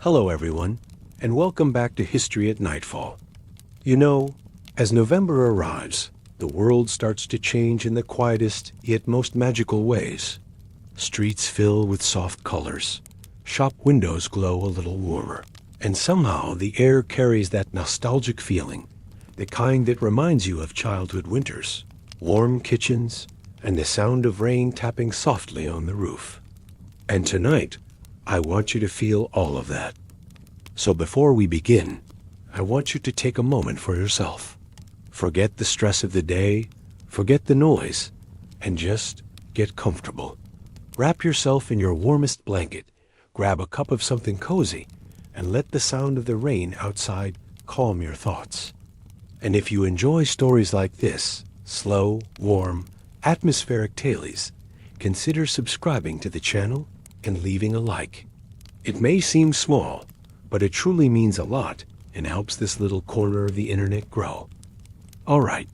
Hello, everyone, and welcome back to History at Nightfall. You know, as November arrives, the world starts to change in the quietest yet most magical ways. Streets fill with soft colors, shop windows glow a little warmer, and somehow the air carries that nostalgic feeling, the kind that reminds you of childhood winters, warm kitchens, and the sound of rain tapping softly on the roof. And tonight, I want you to feel all of that. So before we begin, I want you to take a moment for yourself. Forget the stress of the day, forget the noise, and just get comfortable. Wrap yourself in your warmest blanket, grab a cup of something cozy, and let the sound of the rain outside calm your thoughts. And if you enjoy stories like this, slow, warm, atmospheric tales, consider subscribing to the channel and leaving a like. It may seem small, but it truly means a lot and helps this little corner of the internet grow. All right,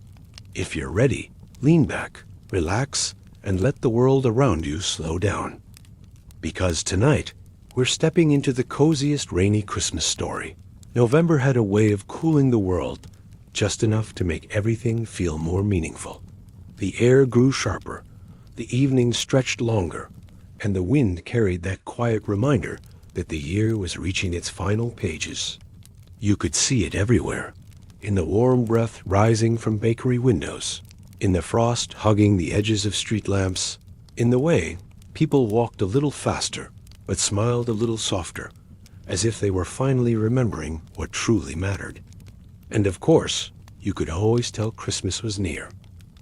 if you're ready, lean back, relax, and let the world around you slow down. Because tonight, we're stepping into the coziest rainy Christmas story. November had a way of cooling the world, just enough to make everything feel more meaningful. The air grew sharper, the evenings stretched longer, and the wind carried that quiet reminder that the year was reaching its final pages. You could see it everywhere, in the warm breath rising from bakery windows, in the frost hugging the edges of street lamps, in the way people walked a little faster but smiled a little softer, as if they were finally remembering what truly mattered. And of course, you could always tell Christmas was near.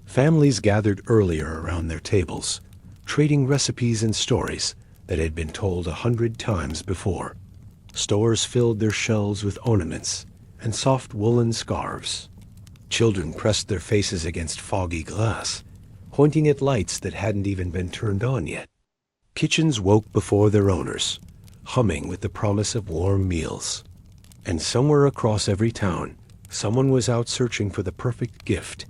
Families gathered earlier around their tables, trading recipes and stories that had been told 100 times before. Stores filled their shelves with ornaments and soft woolen scarves. Children pressed their faces against foggy glass, pointing at lights that hadn't even been turned on yet. Kitchens woke before their owners, humming with the promise of warm meals. And somewhere across every town, someone was out searching for the perfect gift.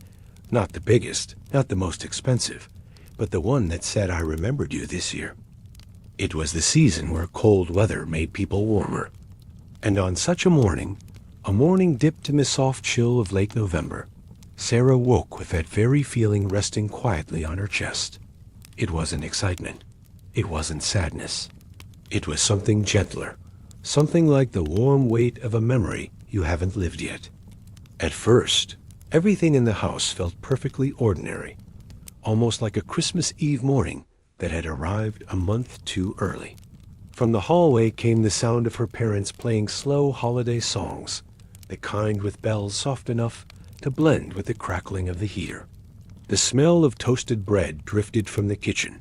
Not the biggest, not the most expensive, but the one that said, "I remembered you this year." It was the season where cold weather made people warmer. And on such a morning dipped in the soft chill of late November, Sarah woke with that very feeling resting quietly on her chest. It wasn't excitement. It wasn't sadness. It was something gentler, something like the warm weight of a memory you haven't lived yet. At first, everything in the house felt perfectly ordinary, almost like a Christmas Eve morning that had arrived a month too early. From the hallway came the sound of her parents playing slow holiday songs, the kind with bells soft enough to blend with the crackling of the heater. The smell of toasted bread drifted from the kitchen,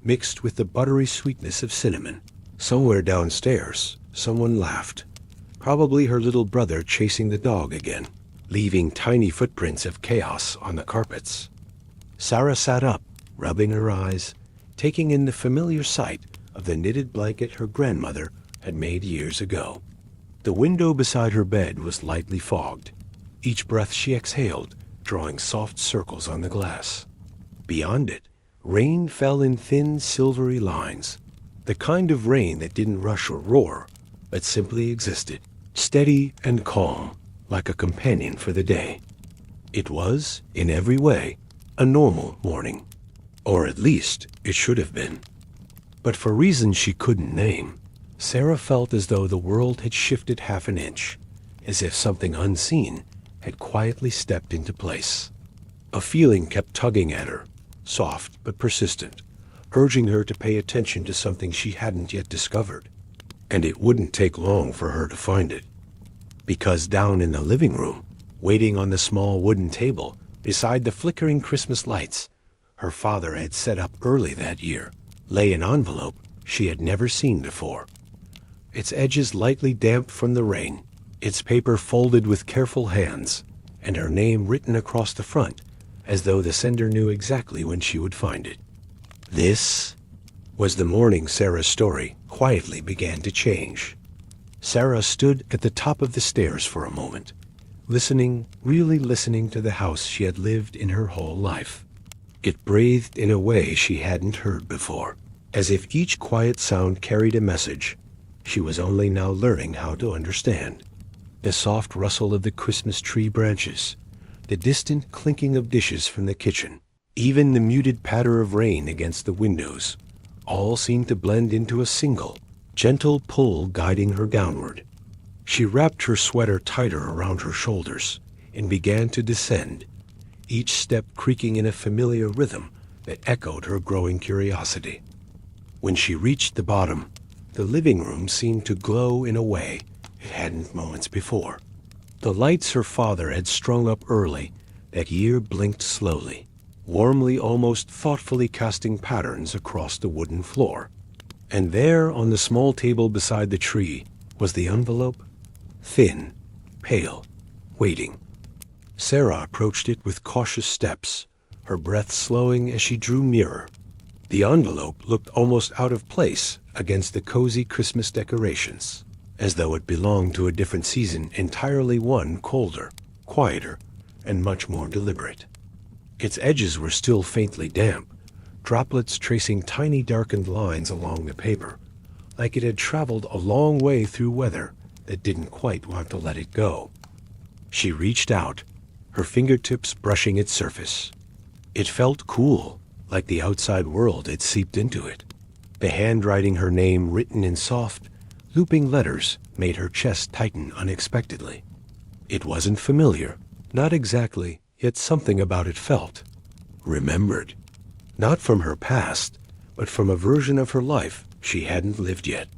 mixed with the buttery sweetness of cinnamon. Somewhere downstairs, someone laughed, probably her little brother chasing the dog again, leaving tiny footprints of chaos on the carpets. Sarah sat up, rubbing her eyes, taking in the familiar sight of the knitted blanket her grandmother had made years ago. The window beside her bed was lightly fogged, each breath she exhaled drawing soft circles on the glass. Beyond it, rain fell in thin silvery lines, the kind of rain that didn't rush or roar, but simply existed, steady and calm, like a companion for the day. It was, in every way, a normal morning. Or at least, it should have been. But for reasons she couldn't name, Sarah felt as though the world had shifted half an inch, as if something unseen had quietly stepped into place. A feeling kept tugging at her, soft but persistent, urging her to pay attention to something she hadn't yet discovered. And it wouldn't take long for her to find it. Because down in the living room, waiting on the small wooden table beside the flickering Christmas lights, her father had set up early that year, lay an envelope she had never seen before. Its edges lightly damp from the rain, its paper folded with careful hands, and her name written across the front, as though the sender knew exactly when she would find it. This was the morning Sarah's story quietly began to change. Sarah stood at the top of the stairs for a moment, listening, really listening to the house she had lived in her whole life. It breathed in a way she hadn't heard before, as if each quiet sound carried a message, She was only now learning how to understand. The soft rustle of the Christmas tree branches, the distant clinking of dishes from the kitchen, even the muted patter of rain against the windows, all seemed to blend into a single, gentle pull guiding her downward. She wrapped her sweater tighter around her shoulders and began to descend, each step creaking in a familiar rhythm that echoed her growing curiosity. When she reached the bottom, the living room seemed to glow in a way it hadn't moments before. The lights her father had strung up early that year blinked slowly, warmly, almost thoughtfully casting patterns across the wooden floor. And there, on the small table beside the tree, was the envelope, thin, pale, waiting. Sarah approached it with cautious steps, her breath slowing as she drew nearer. The envelope looked almost out of place against the cozy Christmas decorations, as though it belonged to a different season, entirely one colder, quieter, and much more deliberate. Its edges were still faintly damp, droplets tracing tiny darkened lines along the paper, like it had traveled a long way through weather that didn't quite want to let it go. She reached out, her fingertips brushing its surface. It felt cool, like the outside world had seeped into it. The handwriting, her name written in soft, looping letters, made her chest tighten unexpectedly. It wasn't familiar, not exactly, yet something about it felt remembered. Not from her past, but from a version of her life she hadn't lived yet.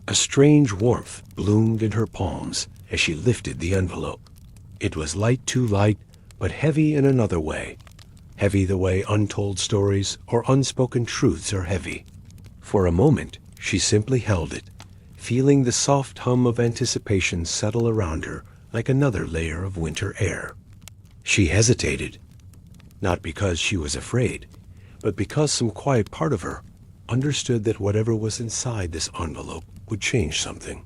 A strange warmth bloomed in her palms as she lifted the envelope. It was light too light, but heavy in another way. Heavy the way untold stories or unspoken truths are heavy. For a moment, she simply held it, feeling the soft hum of anticipation settle around her like another layer of winter air. She hesitated, not because she was afraid, but because some quiet part of her understood that whatever was inside this envelope would change something.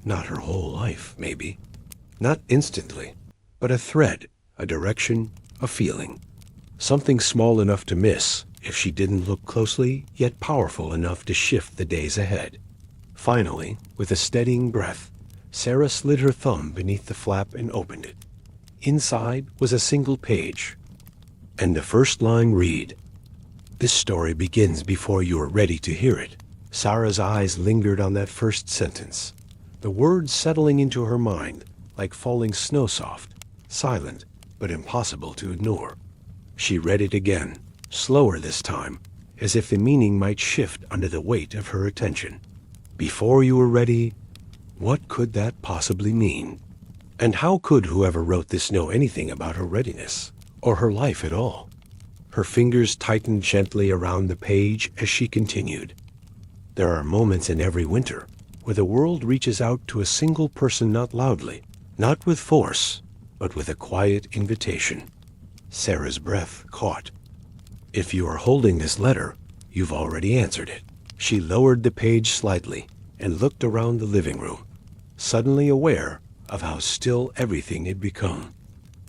Not her whole life, maybe. Not instantly, but a thread, a direction, a feeling. Something small enough to miss if she didn't look closely, yet powerful enough to shift the days ahead. Finally, with a steadying breath, Sarah slid her thumb beneath the flap and opened it. Inside was a single page, and the first line read, "This story begins before you are ready to hear it." Sarah's eyes lingered on that first sentence, the words settling into her mind like falling snow soft, silent, but impossible to ignore. She read it again, slower this time, as if the meaning might shift under the weight of her attention. Before you were ready, what could that possibly mean? And how could whoever wrote this know anything about her readiness, or her life at all? Her fingers tightened gently around the page as she continued. There are moments in every winter where the world reaches out to a single person, not loudly, not with force, but with a quiet invitation. Sarah's breath caught. If you are holding this letter, you've already answered it. She lowered the page slightly and looked around the living room, suddenly aware of how still everything had become.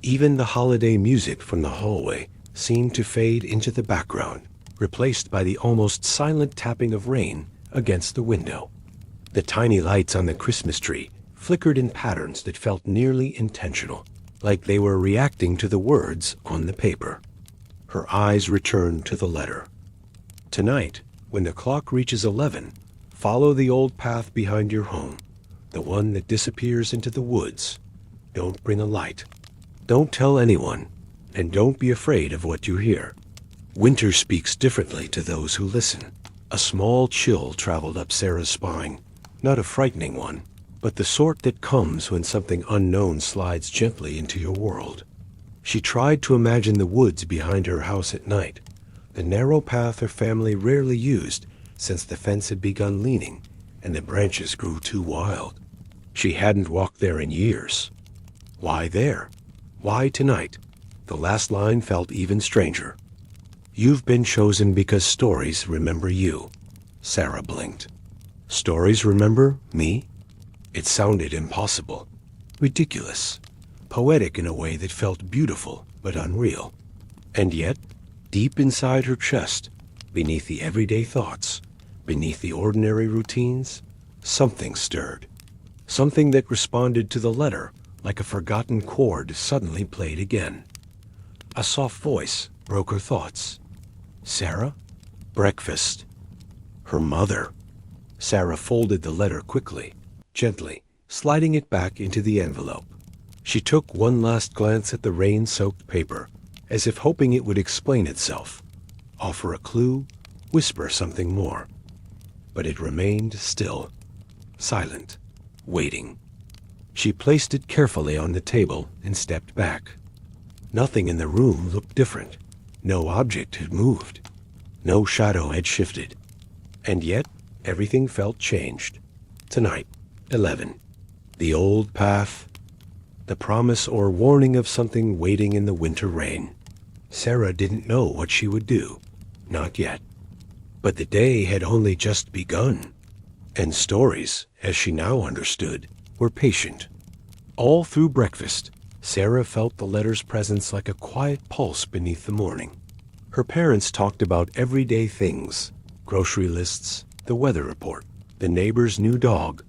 Even the holiday music from the hallway seemed to fade into the background, replaced by the almost silent tapping of rain against the window. The tiny lights on the Christmas tree flickered in patterns that felt nearly intentional, like they were reacting to the words on the paper. Her eyes returned to the letter. Tonight, when the clock reaches 11, follow the old path behind your home, the one that disappears into the woods. Don't bring a light. Don't tell anyone, and don't be afraid of what you hear. Winter speaks differently to those who listen. A small chill traveled up Sarah's spine, not a frightening one, but the sort that comes when something unknown slides gently into your world. She tried to imagine the woods behind her house at night, the narrow path her family rarely used since the fence had begun leaning and the branches grew too wild. She hadn't walked there in years. Why there? Why tonight? The last line felt even stranger. You've been chosen because stories remember you. Sarah blinked. Stories remember me? It sounded impossible, ridiculous, poetic in a way that felt beautiful but unreal. And yet, deep inside her chest, beneath the everyday thoughts, beneath the ordinary routines, Something stirred. Something that responded to the letter like a forgotten chord suddenly played again. A soft voice broke her thoughts. Sarah? Breakfast. Her mother. Sarah folded the letter quickly, gently, sliding it back into the envelope. She took one last glance at the rain-soaked paper, as if hoping it would explain itself, offer a clue, whisper something more. But it remained still, silent, waiting. She placed it carefully on the table and stepped back. Nothing in the room looked different. No object had moved. No shadow had shifted. And yet, everything felt changed. Tonight, 11. The old path. The promise or warning of something waiting in the winter rain. Sarah didn't know what she would do. Not yet. But the day had only just begun. And stories, as she now understood, were patient. All through breakfast, Sarah felt the letter's presence like a quiet pulse beneath the morning. Her parents talked about everyday things, grocery lists, the weather report, the neighbor's new dog,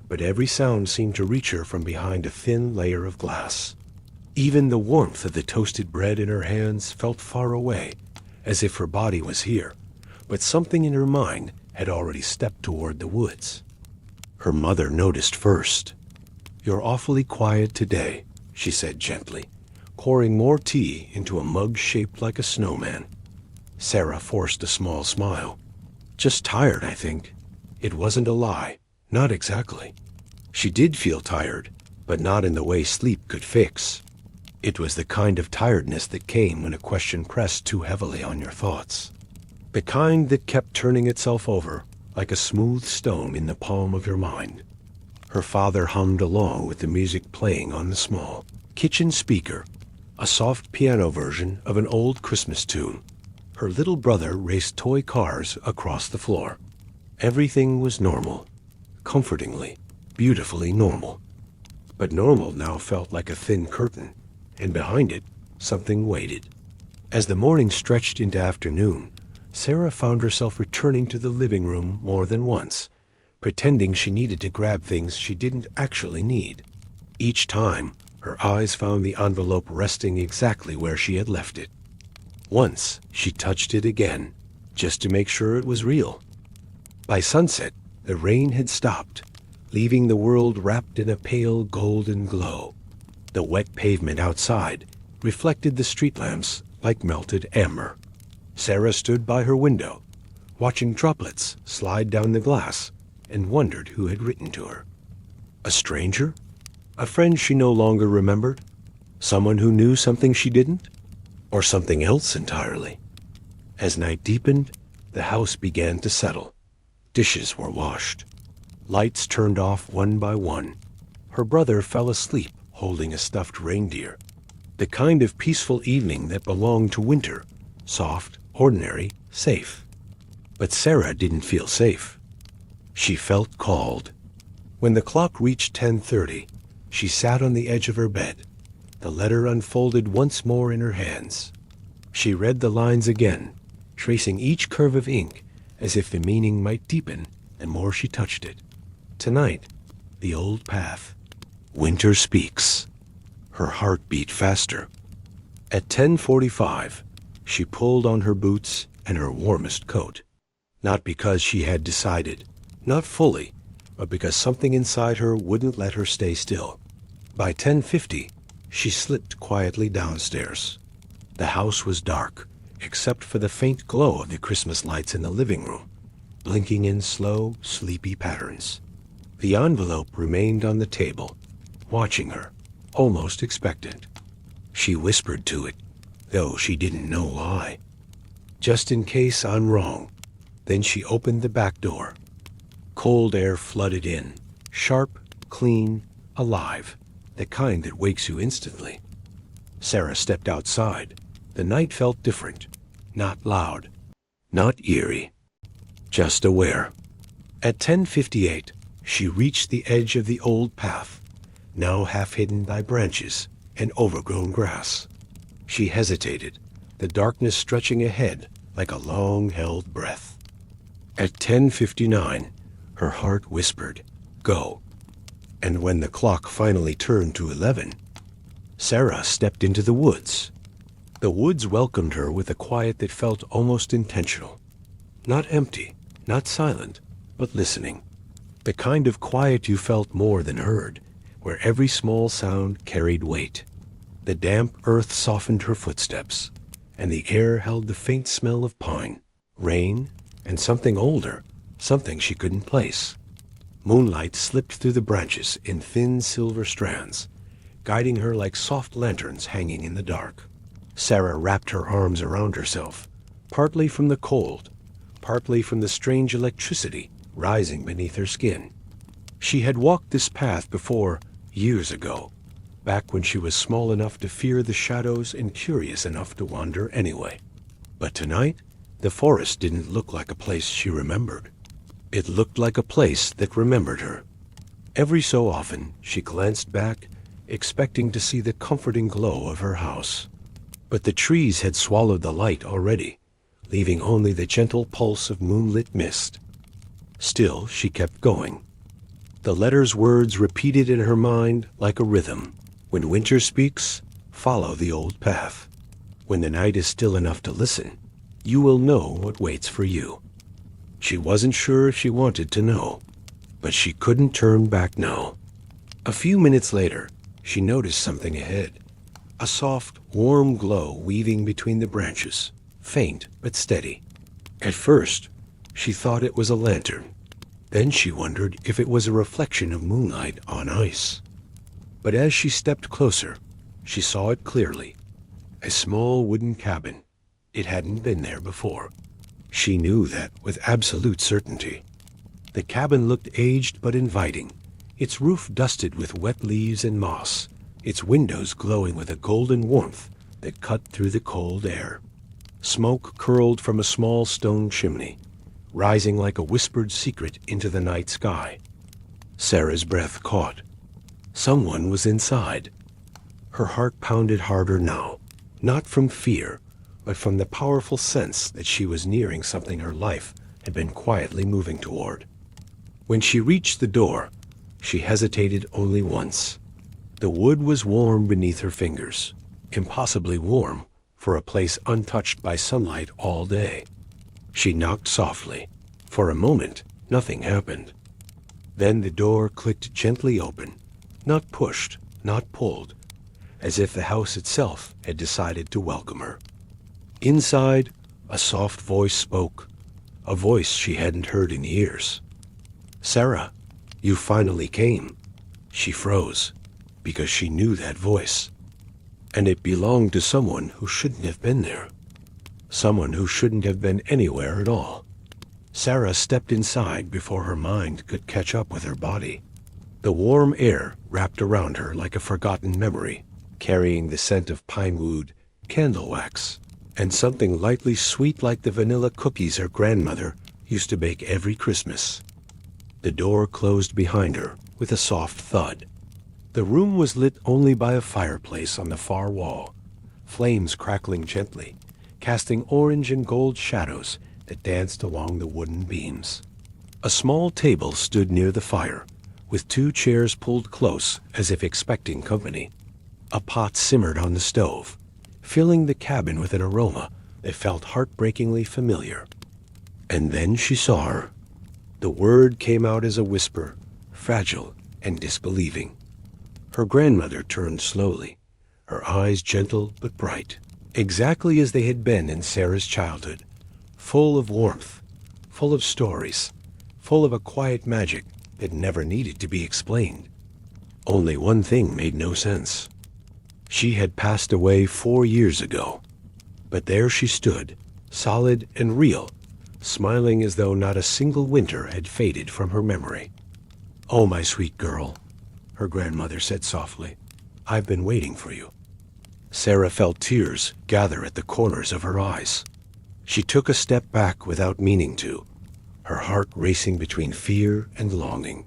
but every sound seemed to reach her from behind a thin layer of glass. Even the warmth of the toasted bread in her hands felt far away, as if her body was here, but something in her mind had already stepped toward the woods. Her mother noticed first. "You're awfully quiet today," she said gently, pouring more tea into a mug shaped like a snowman. Sarah forced a small smile. "Just tired, I think." It wasn't a lie, not exactly. She did feel tired, but not in the way sleep could fix. It was the kind of tiredness that came when a question pressed too heavily on your thoughts. The kind that kept turning itself over like a smooth stone in the palm of your mind. Her father hummed along with the music playing on the small kitchen speaker, a soft piano version of an old Christmas tune. Her little brother raced toy cars across the floor. Everything was normal, comfortingly, beautifully normal. But normal now felt like a thin curtain, and behind it, something waited. As the morning stretched into afternoon, Sarah found herself returning to the living room more than once, pretending she needed to grab things she didn't actually need. Each time, her eyes found the envelope resting exactly where she had left it. Once, she touched it again, just to make sure it was real. By sunset, the rain had stopped, leaving the world wrapped in a pale golden glow. The wet pavement outside reflected the street lamps like melted amber. Sarah stood by her window, watching droplets slide down the glass, and wondered who had written to her. A stranger? A friend she no longer remembered? Someone who knew something she didn't? Or something else entirely? As night deepened, the house began to settle. Dishes were washed. Lights turned off one by one. Her brother fell asleep holding a stuffed reindeer. The kind of peaceful evening that belonged to winter. Soft, ordinary, safe. But Sarah didn't feel safe. She felt called. When the clock reached 10:30, she sat on the edge of her bed, the letter unfolded once more in her hands. She read the lines again, tracing each curve of ink as if the meaning might deepen the more she touched it. Tonight, the old path. Winter speaks. Her heart beat faster. At 10:45, she pulled on her boots and her warmest coat. Not because she had decided, not fully, but because something inside her wouldn't let her stay still. By 10:50, she slipped quietly downstairs. The house was dark, except for the faint glow of the Christmas lights in the living room, blinking in slow, sleepy patterns. The envelope remained on the table, watching her, almost expectant. She whispered to it, though she didn't know why. "Just in case I'm wrong." Then she opened the back door. Cold air flooded in, sharp, clean, alive, the kind that wakes you instantly. Sarah stepped outside. The night felt different, not loud, not eerie, just aware. At 10:58, she reached the edge of the old path, now half hidden by branches and overgrown grass. She hesitated, the darkness stretching ahead like a long-held breath. At 10:59, Her heart whispered, "Go." And when the clock finally turned to 11, Sarah stepped into the woods. The woods welcomed her with a quiet that felt almost intentional. Not empty, not silent, but listening. The kind of quiet you felt more than heard, where every small sound carried weight. The damp earth softened her footsteps, and the air held the faint smell of pine, rain, and something older, something she couldn't place. Moonlight slipped through the branches in thin silver strands, guiding her like soft lanterns hanging in the dark. Sarah wrapped her arms around herself, partly from the cold, partly from the strange electricity rising beneath her skin. She had walked this path before, years ago, back when she was small enough to fear the shadows and curious enough to wander anyway. But tonight, the forest didn't look like a place she remembered. It looked like a place that remembered her. Every so often, she glanced back, expecting to see the comforting glow of her house. But the trees had swallowed the light already, leaving only the gentle pulse of moonlit mist. Still, she kept going. The letter's words repeated in her mind like a rhythm. When winter speaks, follow the old path. When the night is still enough to listen, you will know what waits for you. She wasn't sure if she wanted to know, but she couldn't turn back now. A few minutes later, she noticed something ahead. A soft, warm glow weaving between the branches, faint but steady. At first, she thought it was a lantern. Then she wondered if it was a reflection of moonlight on ice. But as she stepped closer, she saw it clearly. A small wooden cabin. It hadn't been there before. She knew that with absolute certainty. The cabin looked aged but inviting, its roof dusted with wet leaves and moss, its windows glowing with a golden warmth that cut through the cold air. Smoke curled from a small stone chimney, rising like a whispered secret into the night sky. Sarah's breath caught. Someone was inside. Her heart pounded harder now, not from fear, but from the powerful sense that she was nearing something her life had been quietly moving toward. When she reached the door, she hesitated only once. The wood was warm beneath her fingers, impossibly warm for a place untouched by sunlight all day. She knocked softly. For a moment, nothing happened. Then the door clicked gently open, not pushed, not pulled, as if the house itself had decided to welcome her. Inside, a soft voice spoke, a voice she hadn't heard in years. "Sarah, you finally came." She froze, because she knew that voice. And it belonged to someone who shouldn't have been there. Someone who shouldn't have been anywhere at all. Sarah stepped inside before her mind could catch up with her body. The warm air wrapped around her like a forgotten memory, carrying the scent of pine wood, candle wax, and something lightly sweet like the vanilla cookies her grandmother used to bake every Christmas. The door closed behind her with a soft thud. The room was lit only by a fireplace on the far wall, flames crackling gently, casting orange and gold shadows that danced along the wooden beams. A small table stood near the fire, with two chairs pulled close as if expecting company. A pot simmered on the stove, filling the cabin with an aroma that felt heartbreakingly familiar. And then she saw her. The word came out as a whisper, fragile and disbelieving. Her grandmother turned slowly, her eyes gentle but bright, exactly as they had been in Sarah's childhood, full of warmth, full of stories, full of a quiet magic that never needed to be explained. Only one thing made no sense. She had passed away 4 years ago, but there she stood, solid and real, smiling as though not a single winter had faded from her memory. "Oh, my sweet girl," her grandmother said softly, "I've been waiting for you." Sarah felt tears gather at the corners of her eyes. She took a step back without meaning to, her heart racing between fear and longing.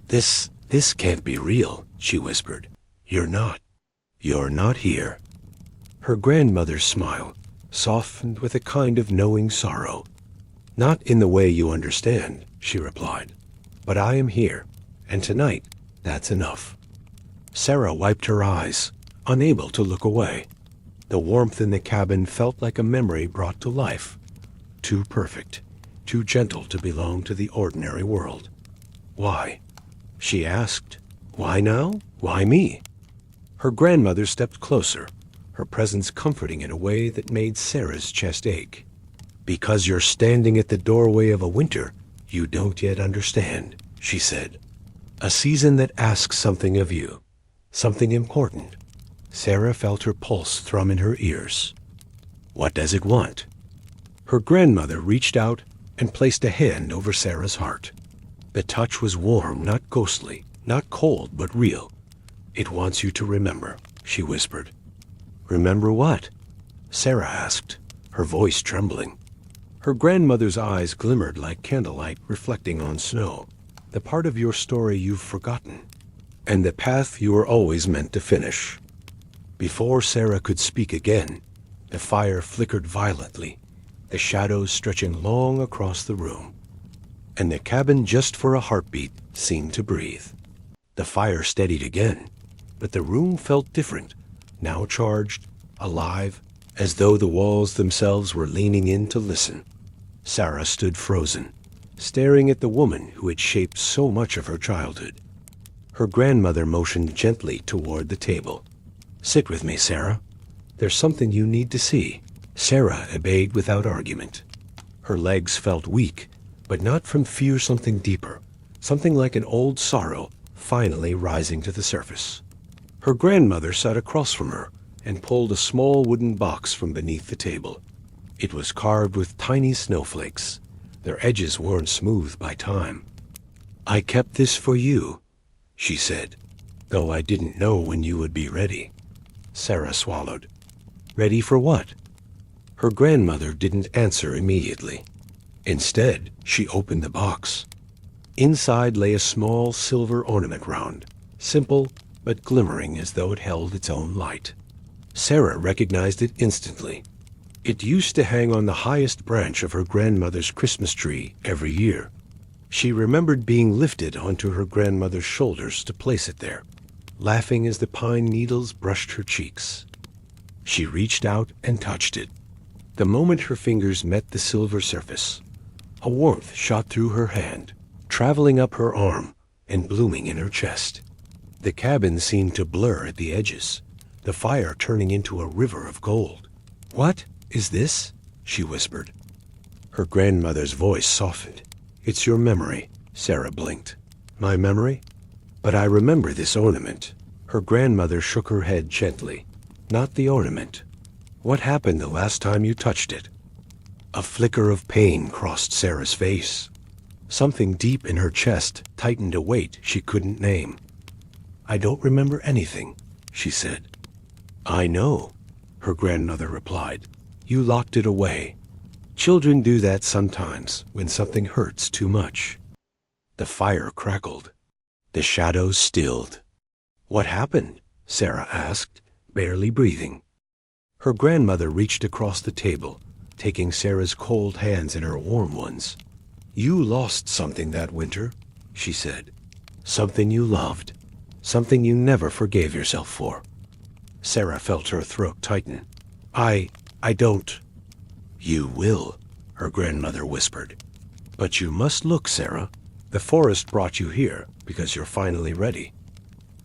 This can't be real," she whispered. You're not here." Her grandmother's smile softened with a kind of knowing sorrow. "Not in the way you understand," she replied. But I am here, and tonight, that's enough." Sarah wiped her eyes, unable to look away. The warmth in the cabin felt like a memory brought to life. Too perfect, too gentle to belong to the ordinary world. "Why?" she asked. "Why now? Why me?" Her grandmother stepped closer, her presence comforting in a way that made Sarah's chest ache. "Because you're standing at the doorway of a winter you don't yet understand," she said. "A season that asks something of you, something important." Sarah felt her pulse thrum in her ears. "What does it want?" Her grandmother reached out and placed a hand over Sarah's heart. The touch was warm, not ghostly, not cold, but real. "It wants you to remember," she whispered. "Remember what?" Sarah asked, her voice trembling. Her grandmother's eyes glimmered like candlelight reflecting on snow. "The part of your story you've forgotten, and the path you were always meant to finish." Before Sarah could speak again, the fire flickered violently, the shadows stretching long across the room. And the cabin, just for a heartbeat, seemed to breathe. The fire steadied again, but the room felt different, now charged, alive, as though the walls themselves were leaning in to listen. Sarah stood frozen, staring at the woman who had shaped so much of her childhood. Her grandmother motioned gently toward the table. "Sit with me, Sarah. There's something you need to see." Sarah obeyed without argument. Her legs felt weak, but not from fear, something deeper, something like an old sorrow finally rising to the surface. Her grandmother sat across from her and pulled a small wooden box from beneath the table. It was carved with tiny snowflakes, their edges worn smooth by time. "I kept this for you," she said, "though I didn't know when you would be ready." Sarah swallowed. "Ready for what?" Her grandmother didn't answer immediately. Instead, she opened the box. Inside lay a small silver ornament round, simple but glimmering as though it held its own light. Sarah recognized it instantly. It used to hang on the highest branch of her grandmother's Christmas tree every year. She remembered being lifted onto her grandmother's shoulders to place it there, laughing as the pine needles brushed her cheeks. She reached out and touched it. The moment her fingers met the silver surface, a warmth shot through her hand, traveling up her arm and blooming in her chest. The cabin seemed to blur at the edges, the fire turning into a river of gold. "What is this?" she whispered. Her grandmother's voice softened. "It's your memory," Sarah blinked. "My memory? But I remember this ornament." Her grandmother shook her head gently. "Not the ornament. What happened the last time you touched it?" A flicker of pain crossed Sarah's face. Something deep in her chest tightened a weight she couldn't name. "I don't remember anything," she said. "I know," her grandmother replied. "You locked it away. Children do that sometimes when something hurts too much." The fire crackled. The shadows stilled. "What happened?" Sarah asked, barely breathing. Her grandmother reached across the table, taking Sarah's cold hands in her warm ones. "You lost something that winter," she said. "Something you loved. Something you never forgave yourself for." Sarah felt her throat tighten. I don't." "You will," her grandmother whispered. "But you must look, Sarah. The forest brought you here because you're finally ready."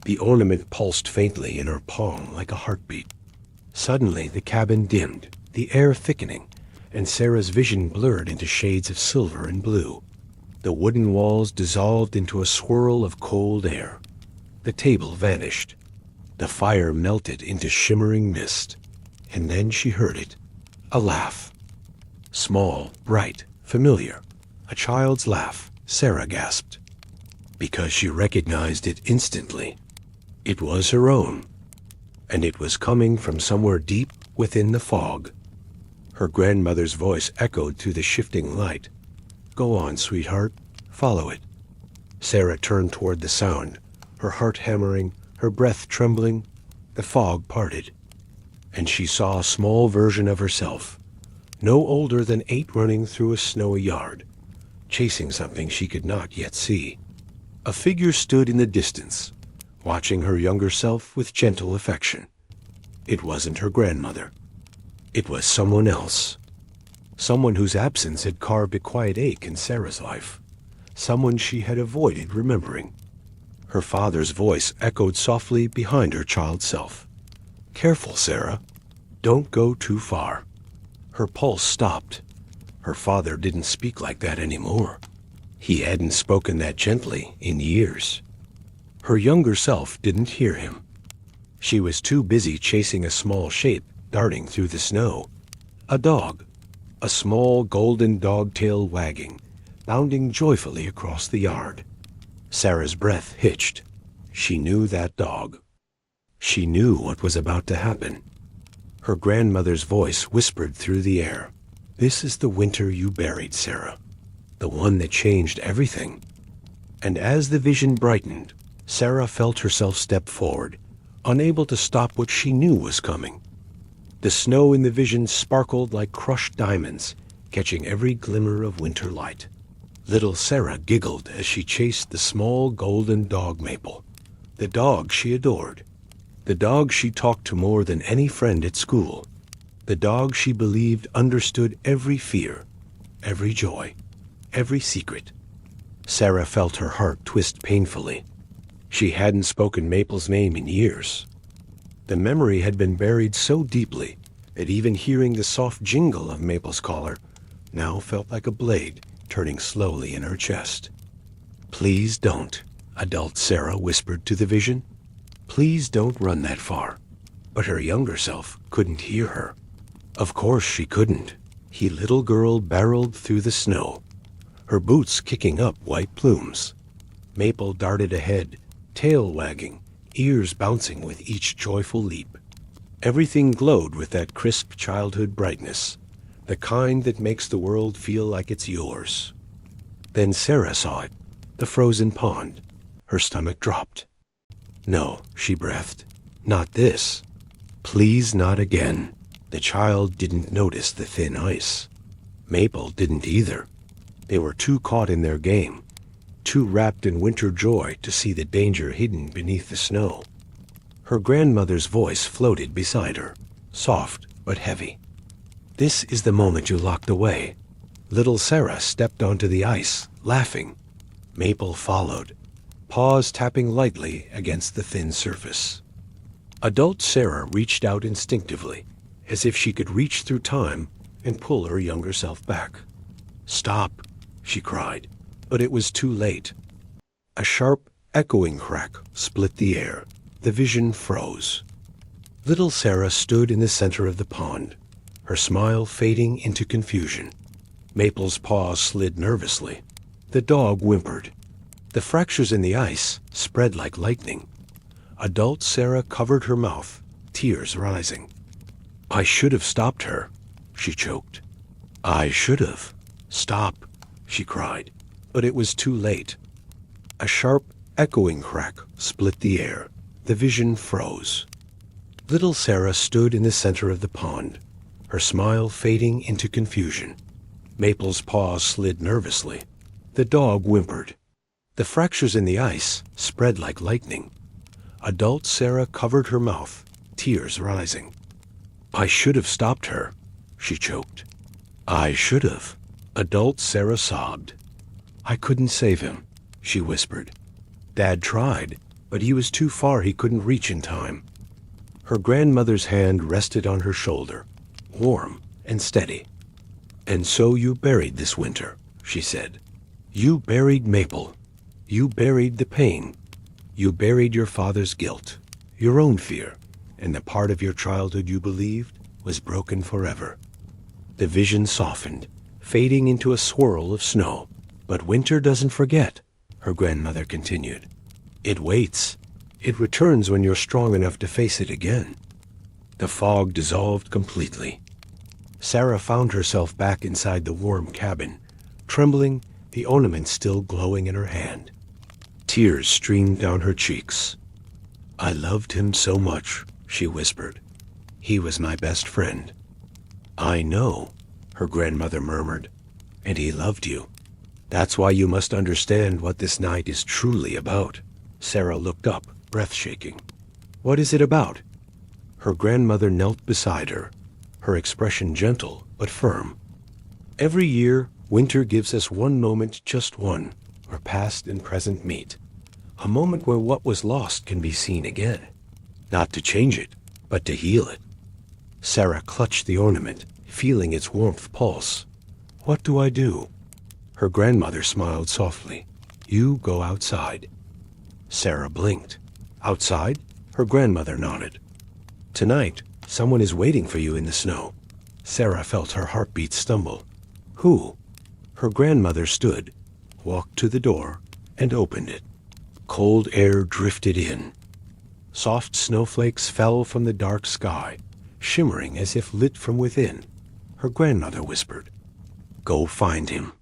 The ornament pulsed faintly in her palm like a heartbeat. Suddenly the cabin dimmed, the air thickening, and Sarah's vision blurred into shades of silver and blue. The wooden walls dissolved into a swirl of cold air. The table vanished. The fire melted into shimmering mist. And then she heard it. A laugh. Small, bright, familiar. A child's laugh, Sarah gasped. Because she recognized it instantly. It was her own. And it was coming from somewhere deep within the fog. Her grandmother's voice echoed through the shifting light. "Go on, sweetheart. Follow it." Sarah turned toward the sound, her heart hammering, her breath trembling. The fog parted, and she saw a small version of herself, no older than 8, running through a snowy yard, chasing something she could not yet see. A figure stood in the distance, watching her younger self with gentle affection. It wasn't her grandmother. It was someone else. Someone whose absence had carved a quiet ache in Sarah's life. Someone she had avoided remembering. Her father's voice echoed softly behind her child self. "Careful, Sarah. Don't go too far." Her pulse stopped. Her father didn't speak like that anymore. He hadn't spoken that gently in years. Her younger self didn't hear him. She was too busy chasing a small shape darting through the snow. A dog. A small golden dog tail wagging, bounding joyfully across the yard. Sarah's breath hitched. She knew that dog. She knew what was about to happen. Her grandmother's voice whispered through the air. "This is the winter you buried, Sarah. The one that changed everything." And as the vision brightened, Sarah felt herself step forward, unable to stop what she knew was coming. The snow in the vision sparkled like crushed diamonds, catching every glimmer of winter light. Little Sarah giggled as she chased the small golden dog Maple, the dog she adored, the dog she talked to more than any friend at school, the dog she believed understood every fear, every joy, every secret. Sarah felt her heart twist painfully. She hadn't spoken Maple's name in years. The memory had been buried so deeply that even hearing the soft jingle of Maple's collar now felt like a blade turning slowly in her chest. "Please don't," adult Sarah whispered to the vision. "Please don't run that far." But her younger self couldn't hear her. Of course she couldn't. The little girl barreled through the snow, her boots kicking up white plumes. Maple darted ahead, tail wagging, ears bouncing with each joyful leap. Everything glowed with that crisp childhood brightness, the kind that makes the world feel like it's yours. Then Sarah saw it, the frozen pond. Her stomach dropped. "No," she breathed. "Not this. Please not again." The child didn't notice the thin ice. Maple didn't either. They were too caught in their game, too wrapped in winter joy to see the danger hidden beneath the snow. Her grandmother's voice floated beside her, soft but heavy. "This is the moment you locked away." Little Sarah stepped onto the ice, laughing. Maple followed, paws tapping lightly against the thin surface. Adult Sarah reached out instinctively, as if she could reach through time and pull her younger self back. "Stop," she cried, but it was too late. A sharp, echoing crack split the air. The vision froze. Little Sarah stood in the center of the pond, her smile fading into confusion. Maple's paws slid nervously. The dog whimpered. The fractures in the ice spread like lightning. Adult Sarah covered her mouth, tears rising. "I should have stopped her," she choked. "I should have. Stop," she cried, but it was too late. A sharp, echoing crack split the air. The vision froze. Little Sarah stood in the center of the pond, her smile fading into confusion. Maple's paws slid nervously. The dog whimpered. The fractures in the ice spread like lightning. Adult Sarah covered her mouth, tears rising. "I should have stopped her," she choked. "I should have." Adult Sarah sobbed. "I couldn't save him," she whispered. "Dad tried, but he was too far. He couldn't reach in time." Her grandmother's hand rested on her shoulder, warm and steady. "And so you buried this winter," she said. "You buried Maple. You buried the pain. You buried your father's guilt, your own fear, and the part of your childhood you believed was broken forever." The vision softened, fading into a swirl of snow. "But winter doesn't forget," her grandmother continued. "It waits. It returns when you're strong enough to face it again." The fog dissolved completely. Sarah found herself back inside the warm cabin, trembling, the ornament still glowing in her hand. Tears streamed down her cheeks. "I loved him so much," she whispered. "He was my best friend." "I know," her grandmother murmured. "And he loved you." That's why you must understand what this night is truly about. Sarah looked up, breath shaking. What is it about? Her grandmother knelt beside her, her expression gentle but firm. Every year, winter gives us one moment, just one, where past and present meet. A moment where what was lost can be seen again. Not to change it, but to heal it. Sarah clutched the ornament, feeling its warmth pulse. What do I do? Her grandmother smiled softly. You go outside. Sarah blinked. Outside? Her grandmother nodded. Tonight, someone is waiting for you in the snow. Sarah felt her heartbeat stumble. Who? Her grandmother stood, walked to the door, and opened it. Cold air drifted in. Soft snowflakes fell from the dark sky, shimmering as if lit from within. Her grandmother whispered, Go find him.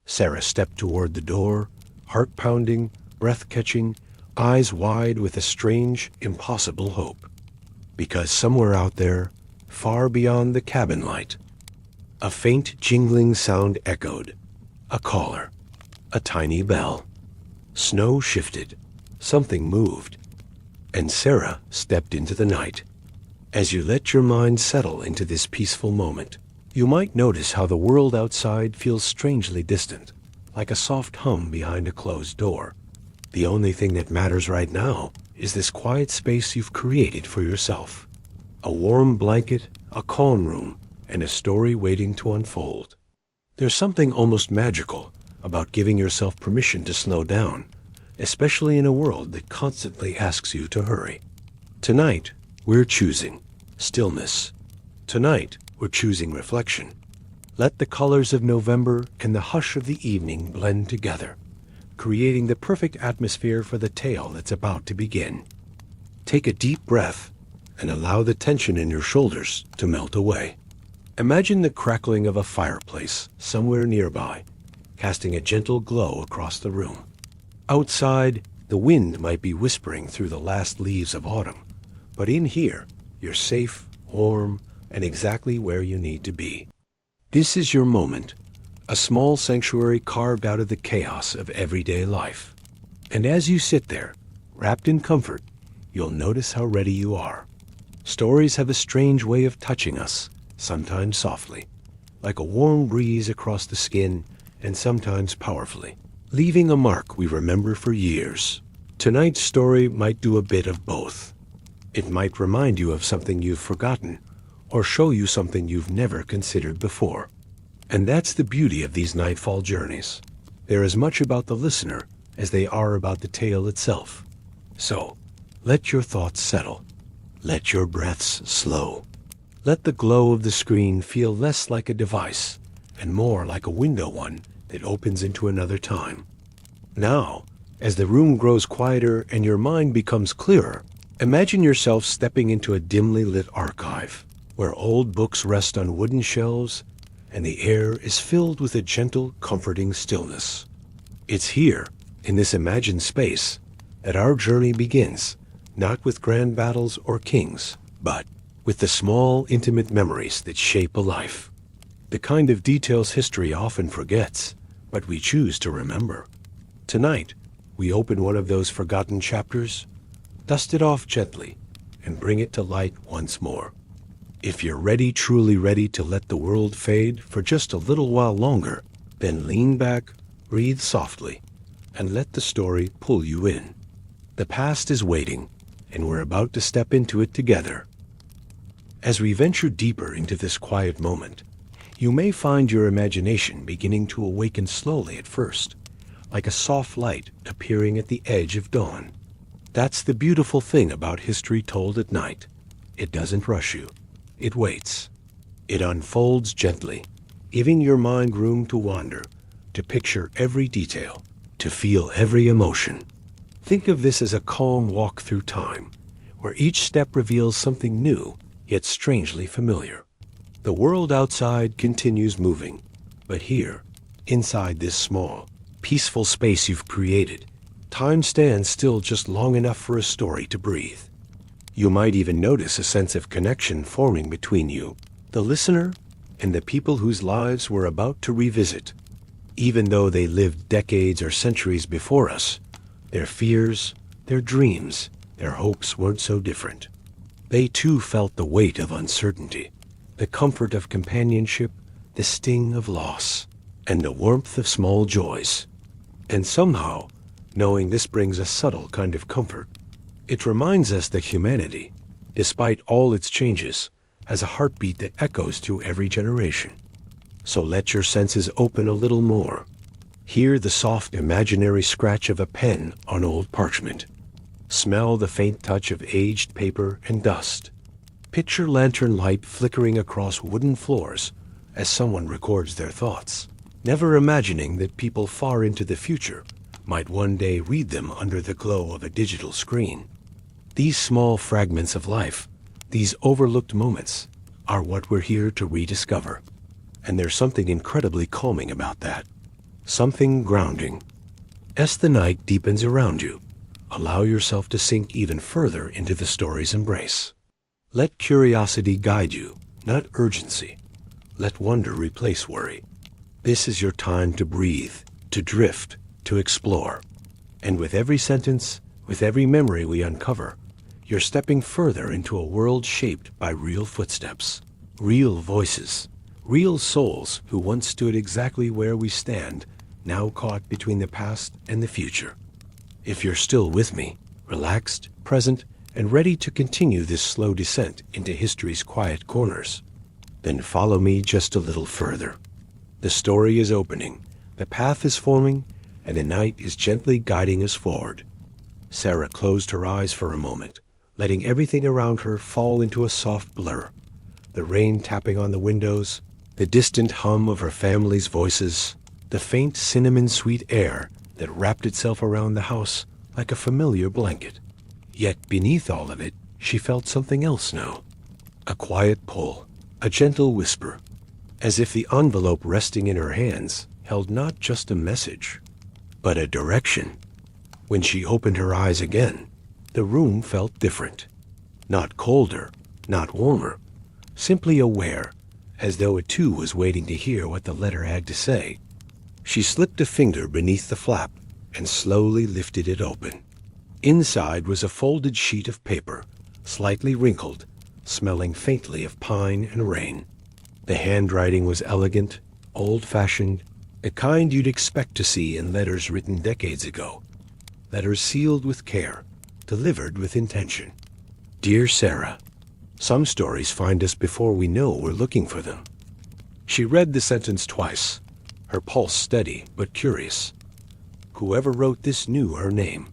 Sarah stepped toward the door, heart pounding, breath catching, eyes wide with a strange, impossible hope. Because somewhere out there, far beyond the cabin light, a faint jingling sound echoed. A caller. A tiny bell. Snow shifted. Something moved. And Sarah stepped into the night. As you let your mind settle into this peaceful moment, you might notice how the world outside feels strangely distant, like a soft hum behind a closed door. The only thing that matters right now is this quiet space you've created for yourself. A warm blanket, a calm room, and a story waiting to unfold. There's something almost magical about giving yourself permission to slow down, especially in a world that constantly asks you to hurry. Tonight, we're choosing stillness. Tonight, we're choosing reflection. Let the colors of November and the hush of the evening blend together, creating the perfect atmosphere for the tale that's about to begin. Take a deep breath and allow the tension in your shoulders to melt away. Imagine the crackling of a fireplace somewhere nearby, casting a gentle glow across the room. Outside, the wind might be whispering through the last leaves of autumn, but in here, you're safe, warm, and exactly where you need to be. This is your moment, a small sanctuary carved out of the chaos of everyday life. And as you sit there, wrapped in comfort, you'll notice how ready you are. Stories have a strange way of touching us, sometimes softly, like a warm breeze across the skin, and sometimes powerfully, leaving a mark we remember for years. Tonight's story might do a bit of both. It might remind you of something you've forgotten, or show you something you've never considered before. And that's the beauty of these nightfall journeys. They're as much about the listener as they are about the tale itself. So, let your thoughts settle. Let your breaths slow. Let the glow of the screen feel less like a device and more like a window one that opens into another time. Now, as the room grows quieter and your mind becomes clearer, imagine yourself stepping into a dimly lit archive, where old books rest on wooden shelves and the air is filled with a gentle, comforting stillness. It's here, in this imagined space, that our journey begins, not with grand battles or kings, but with the small, intimate memories that shape a life. The kind of details history often forgets, but we choose to remember. Tonight, we open one of those forgotten chapters, dust it off gently, and bring it to light once more. If you're ready, truly ready to let the world fade for just a little while longer, then lean back, breathe softly, and let the story pull you in. The past is waiting, and we're about to step into it together. As we venture deeper into this quiet moment, you may find your imagination beginning to awaken slowly at first, like a soft light appearing at the edge of dawn. That's the beautiful thing about history told at night. It doesn't rush you. It waits. It unfolds gently, giving your mind room to wander, to picture every detail, to feel every emotion. Think of this as a calm walk through time, where each step reveals something new, yet strangely familiar. The world outside continues moving, but here, inside this small, peaceful space you've created, time stands still just long enough for a story to breathe. You might even notice a sense of connection forming between you, the listener, and the people whose lives we're about to revisit. Even though they lived decades or centuries before us, their fears, their dreams, their hopes weren't so different. They too felt the weight of uncertainty, the comfort of companionship, the sting of loss, and the warmth of small joys. And somehow, knowing this brings a subtle kind of comfort. It reminds us that humanity, despite all its changes, has a heartbeat that echoes through every generation. So let your senses open a little more. Hear the soft imaginary scratch of a pen on old parchment. Smell the faint touch of aged paper and dust. Picture lantern light flickering across wooden floors as someone records their thoughts, never imagining that people far into the future might one day read them under the glow of a digital screen. These small fragments of life, these overlooked moments, are what we're here to rediscover. And there's something incredibly calming about that. Something grounding. As the night deepens around you, allow yourself to sink even further into the story's embrace. Let curiosity guide you, not urgency. Let wonder replace worry. This is your time to breathe, to drift, to explore. And with every sentence, with every memory we uncover, you're stepping further into a world shaped by real footsteps, real voices, real souls who once stood exactly where we stand, now caught between the past and the future. If you're still with me, relaxed, present, and ready to continue this slow descent into history's quiet corners, then follow me just a little further. The story is opening, the path is forming, and the night is gently guiding us forward. Sarah closed her eyes for a moment, letting everything around her fall into a soft blur. The rain tapping on the windows, the distant hum of her family's voices, the faint cinnamon-sweet air that wrapped itself around the house like a familiar blanket. Yet beneath all of it, she felt something else now. A quiet pull, a gentle whisper, as if the envelope resting in her hands held not just a message, but a direction. When she opened her eyes again, the room felt different. Not colder, not warmer, simply aware, as though it too was waiting to hear what the letter had to say. She slipped a finger beneath the flap and slowly lifted it open. Inside was a folded sheet of paper, slightly wrinkled, smelling faintly of pine and rain. The handwriting was elegant, old-fashioned, the kind you'd expect to see in letters written decades ago. Letters sealed with care, delivered with intention. Dear Sarah, some stories find us before we know we're looking for them. She read the sentence twice, her pulse steady but curious. Whoever wrote this knew her name.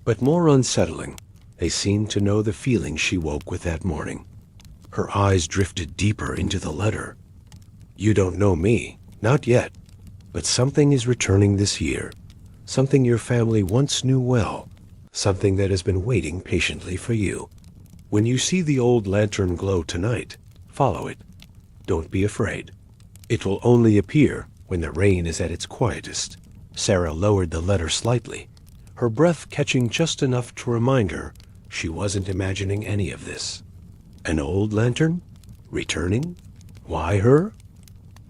But more unsettling, they seemed to know the feeling she woke with that morning. Her eyes drifted deeper into the letter. You don't know me, not yet, but something is returning this year. Something your family once knew well. Something that has been waiting patiently for you. When you see the old lantern glow tonight, follow it. Don't be afraid. It will only appear when the rain is at its quietest. Sarah lowered the letter slightly, her breath catching just enough to remind her she wasn't imagining any of this. An old lantern? Returning? Why her?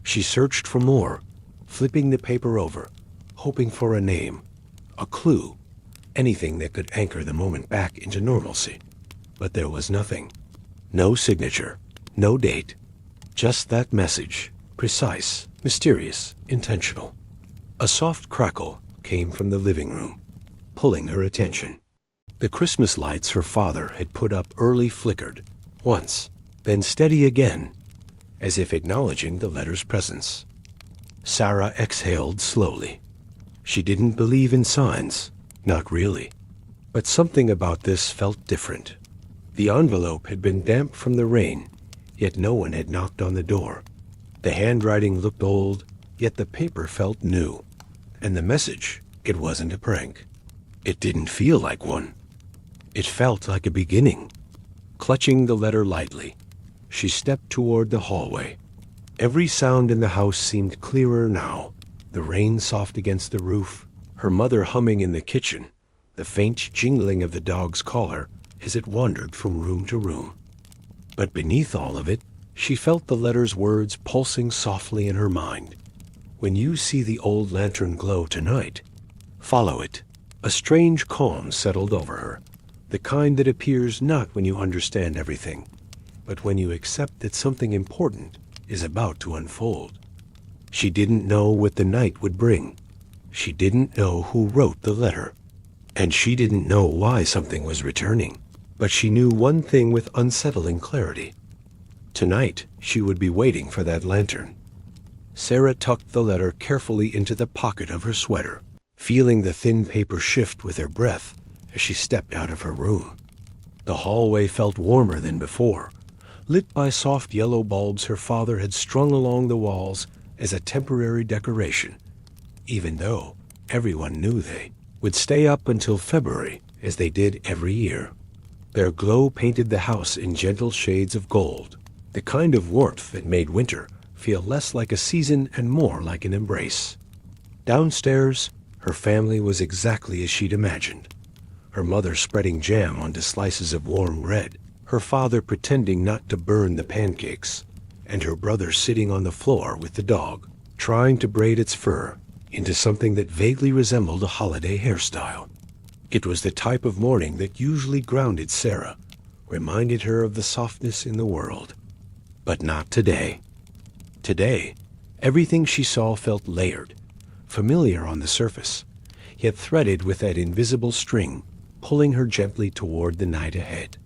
She searched for more, flipping the paper over, hoping for a name, a clue, anything that could anchor the moment back into normalcy. But there was nothing. No signature, no date, just that message, precise, mysterious, intentional. A soft crackle came from the living room, pulling her attention. The Christmas lights her father had put up early flickered, once, then steady again, as if acknowledging the letter's presence. Sarah exhaled slowly. She didn't believe in signs, not really. But something about this felt different. The envelope had been damp from the rain, yet no one had knocked on the door. The handwriting looked old, yet the paper felt new. And the message, it wasn't a prank. It didn't feel like one. It felt like a beginning. Clutching the letter lightly, she stepped toward the hallway. Every sound in the house seemed clearer now. The rain soft against the roof, her mother humming in the kitchen, the faint jingling of the dog's collar as it wandered from room to room. But beneath all of it, she felt the letter's words pulsing softly in her mind. When you see the old lantern glow tonight, follow it. A strange calm settled over her, the kind that appears not when you understand everything, but when you accept that something important is about to unfold. She didn't know what the night would bring. She didn't know who wrote the letter. And she didn't know why something was returning. But she knew one thing with unsettling clarity. Tonight, she would be waiting for that lantern. Sarah tucked the letter carefully into the pocket of her sweater, feeling the thin paper shift with her breath as she stepped out of her room. The hallway felt warmer than before, lit by soft yellow bulbs her father had strung along the walls as a temporary decoration, even though everyone knew they would stay up until February, as they did every year. Their glow painted the house in gentle shades of gold, the kind of warmth that made winter feel less like a season and more like an embrace. Downstairs, her family was exactly as she'd imagined. Her mother spreading jam onto slices of warm bread, her father pretending not to burn the pancakes, and her brother sitting on the floor with the dog, trying to braid its fur into something that vaguely resembled a holiday hairstyle. It was the type of morning that usually grounded Sarah, reminded her of the softness in the world. But not today. Today, everything she saw felt layered, familiar on the surface, yet threaded with that invisible string, pulling her gently toward the night ahead.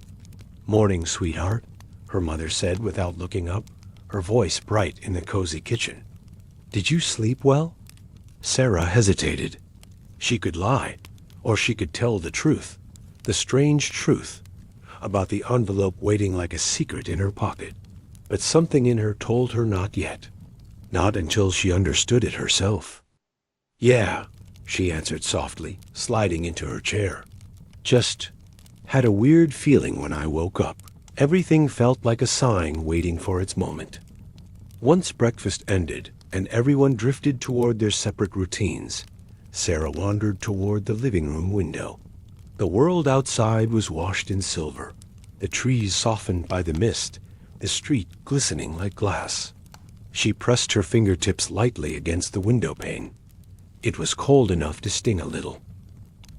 "Morning, sweetheart," her mother said without looking up, her voice bright in the cozy kitchen. "Did you sleep well?" Sarah hesitated. She could lie, or she could tell the truth, the strange truth, about the envelope waiting like a secret in her pocket. But something in her told her not yet, not until she understood it herself. "Yeah," she answered softly, sliding into her chair. "Just had a weird feeling when I woke up. Everything felt like a sign waiting for its moment." Once breakfast ended and everyone drifted toward their separate routines, Sarah wandered toward the living room window. The world outside was washed in silver, the trees softened by the mist, the street glistening like glass. She pressed her fingertips lightly against the window pane. It was cold enough to sting a little.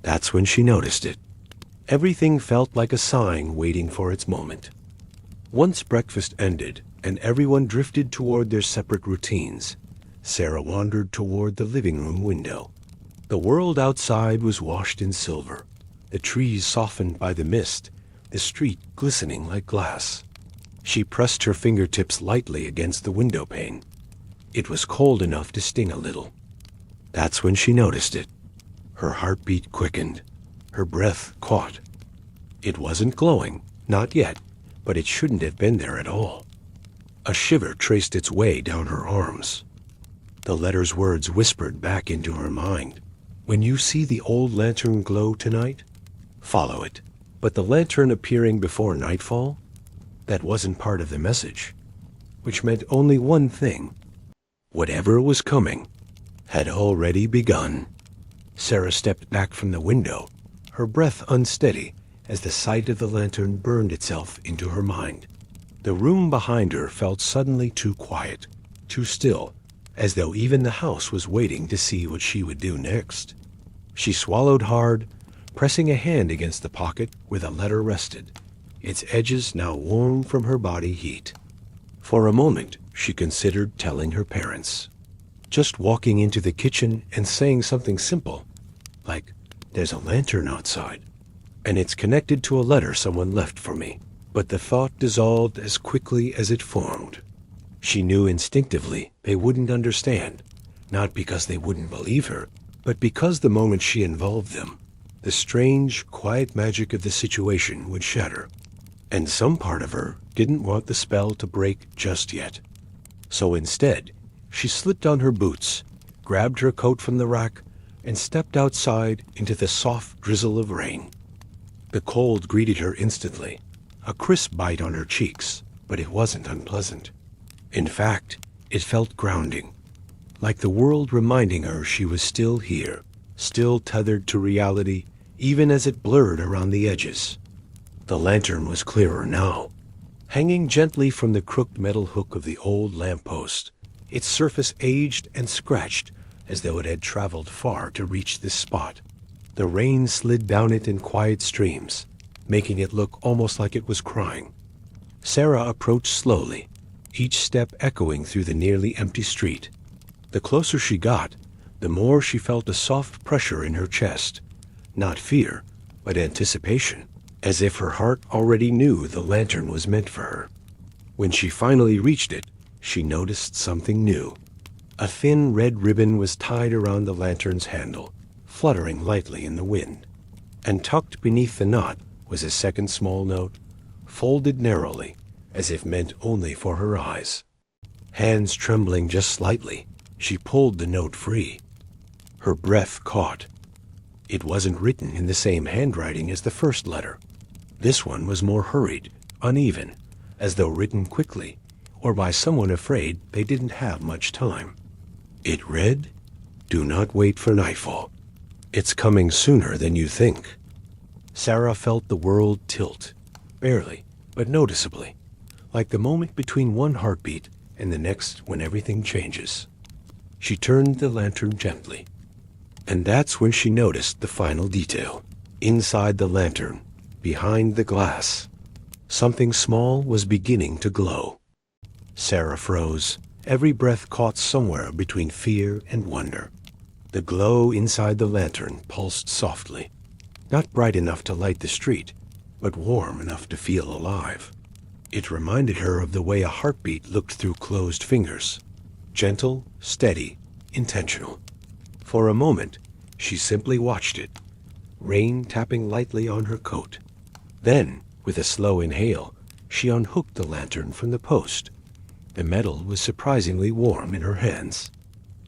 That's when she noticed it. Everything felt like a sign waiting for its moment. Once breakfast ended and everyone drifted toward their separate routines, Sarah wandered toward the living room window. The world outside was washed in silver, the trees softened by the mist, the street glistening like glass. She pressed her fingertips lightly against the window pane. It was cold enough to sting a little. That's when she noticed it. Her heartbeat quickened. Her breath caught. It wasn't glowing, not yet, but it shouldn't have been there at all. A shiver traced its way down her arms. The letter's words whispered back into her mind. "When you see the old lantern glow tonight, follow it." But the lantern appearing before nightfall? That wasn't part of the message, which meant only one thing. Whatever was coming had already begun. Sarah stepped back from the window, her breath unsteady as the sight of the lantern burned itself into her mind. The room behind her felt suddenly too quiet, too still, as though even the house was waiting to see what she would do next. She swallowed hard, pressing a hand against the pocket where the letter rested, its edges now warm from her body heat. For a moment, she considered telling her parents. Just walking into the kitchen and saying something simple, like, "There's a lantern outside, and it's connected to a letter someone left for me." But the thought dissolved as quickly as it formed. She knew instinctively they wouldn't understand, not because they wouldn't believe her, but because the moment she involved them, the strange, quiet magic of the situation would shatter. And some part of her didn't want the spell to break just yet. So instead, she slipped on her boots, grabbed her coat from the rack, and stepped outside into the soft drizzle of rain. The cold greeted her instantly, a crisp bite on her cheeks, but it wasn't unpleasant. In fact, it felt grounding, like the world reminding her she was still here, still tethered to reality, even as it blurred around the edges. The lantern was clearer now, hanging gently from the crooked metal hook of the old lamppost. its surface aged and scratched as though it had traveled far to reach this spot. The rain slid down it in quiet streams, making it look almost like it was crying. Sarah approached slowly, each step echoing through the nearly empty street. The closer she got, the more she felt a soft pressure in her chest. Not fear, but anticipation, as if her heart already knew the lantern was meant for her. When she finally reached it, she noticed something new. A thin red ribbon was tied around the lantern's handle, fluttering lightly in the wind. And tucked beneath the knot was a second small note, folded narrowly, as if meant only for her eyes. Hands trembling just slightly, she pulled the note free. Her breath caught. It wasn't written in the same handwriting as the first letter. This one was more hurried, uneven, as though written quickly, or by someone afraid they didn't have much time. It read, "Do not wait for nightfall. It's coming sooner than you think." Sarah felt the world tilt, barely, but noticeably, like the moment between one heartbeat and the next when everything changes. She turned the lantern gently, and that's when she noticed the final detail. Inside the lantern, behind the glass, something small was beginning to glow. Sarah froze, every breath caught somewhere between fear and wonder. The glow inside the lantern pulsed softly, not bright enough to light the street, but warm enough to feel alive. It reminded her of the way a heartbeat looked through closed fingers. Gentle, steady, intentional. For a moment, she simply watched it, rain tapping lightly on her coat. Then, with a slow inhale, she unhooked the lantern from the post. The metal was surprisingly warm in her hands,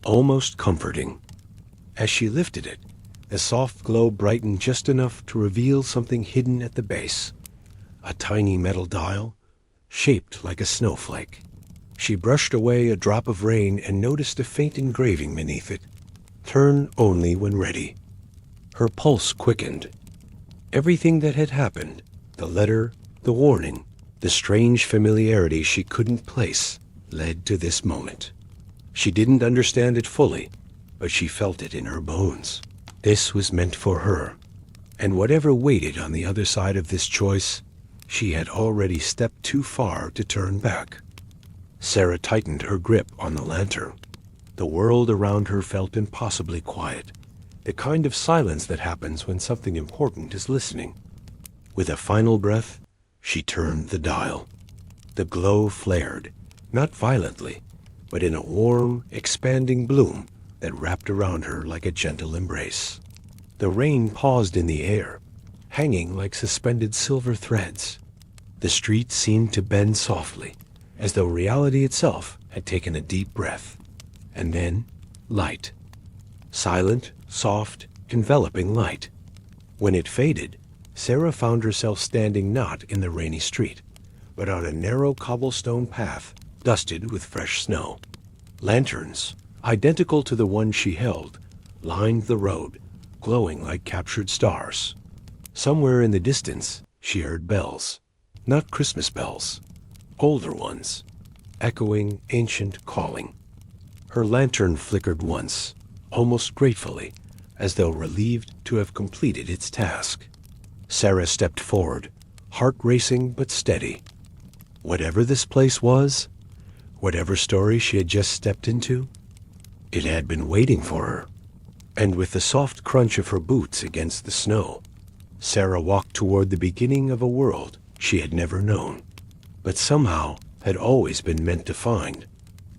almost comforting. As she lifted it, the soft glow brightened just enough to reveal something hidden at the base. A tiny metal dial, shaped like a snowflake. She brushed away a drop of rain and noticed a faint engraving beneath it. "Turn only when ready." Her pulse quickened. Everything that had happened, the letter, the warning, the strange familiarity she couldn't place, led to this moment. She didn't understand it fully, but she felt it in her bones. This was meant for her, and whatever waited on the other side of this choice, she had already stepped too far to turn back. Sarah tightened her grip on the lantern. The world around her felt impossibly quiet, the kind of silence that happens when something important is listening. With a final breath, she turned the dial. The glow flared, not violently, but in a warm, expanding bloom that wrapped around her like a gentle embrace. The rain paused in the air, hanging like suspended silver threads. The street seemed to bend softly, as though reality itself had taken a deep breath. And then, light. Silent, soft, enveloping light. When it faded, Sarah found herself standing not in the rainy street, but on a narrow cobblestone path dusted with fresh snow. Lanterns, identical to the one she held, lined the road, glowing like captured stars. Somewhere in the distance, she heard bells. Not Christmas bells, older ones, echoing ancient calling. Her lantern flickered once, almost gratefully, as though relieved to have completed its task. Sarah stepped forward, heart racing but steady. Whatever this place was, whatever story she had just stepped into, it had been waiting for her. And with the soft crunch of her boots against the snow, Sarah walked toward the beginning of a world she had never known, but somehow had always been meant to find.